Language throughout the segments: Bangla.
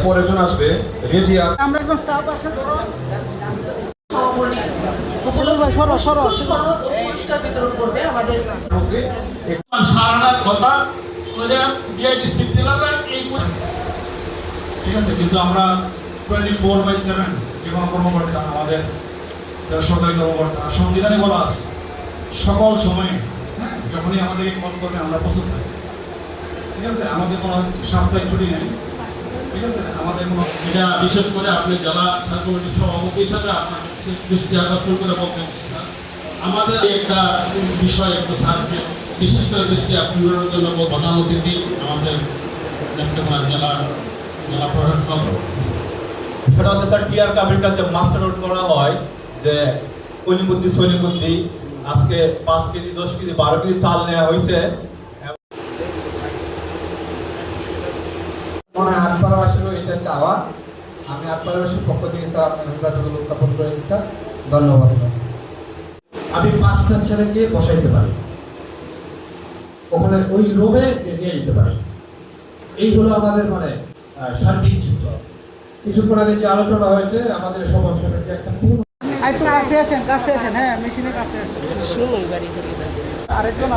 পরেরজন আসবে রেজিয়া। আমরা একজন স্টাফ আছে ধরো পুরস্কার বিতরণ করবে আমাদের সারানার কথা ঠিক আছে, কিন্তু আমরা 24/7 যে কোনো কর্মকর্তা, আমাদের সরকারি কর্মকর্তা, সংবিধানে বলা আছে সকল সময়ে, হ্যাঁ, যখনই আমাদেরকে কল করবে আমরা প্রস্তুত থাকি। ঠিক আছে, আমাদের কোনো সাপ্তাহিক ছুটি নেই। ঠিক আছে, আমাদের কোনো এটা বিশেষ করে আপনি যারা কমিটির সভাপতি হিসাবে আপনার দৃষ্টি আকর্ষণ করে বলতেন, আমাদের একটা বিষয় একটু থাকবে, বিশেষ করে দৃষ্টি আকর্ষণের জন্য প্রধান অতিথি আমাদের জেলা প্রশাসক। সেটা হচ্ছে স্যার টিআর কাবিনটাতে মাস্টার নোট করা হয় যে কলিমুদ্দি সলিমুদ্দি আজকে 5 কেজি 10 কেজি 12 কেজি চাল নেওয়া হয়েছে। মনে হয় আটপাড়াবাসীরও এটা চাওয়া। আমি আটপাড়াবাসীর পক্ষ থেকে স্যার আপনার অভিজ্ঞতাগুলো উত্থাপন করেছি স্যার, ধন্যবাদ স্যার। আমি 5টা ছেলেকে বসাইতে পারি, ওখানে ওই রুমে নিয়ে যেতে পারি। এই হলো আমাদের মানে সার্বিক চিত্র। কিছুক্ষণ আগে যে আলোচনা হয়েছে আমাদের সমস্যাটা একটা পূর্ণ একটু কাছে আসেন হ্যাঁ মেশিনের কাছে আসেন আরেকজন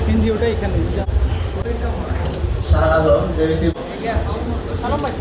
হিন্দি ওটা এখানে শাহ আলম যেহেতু সালাম ভাই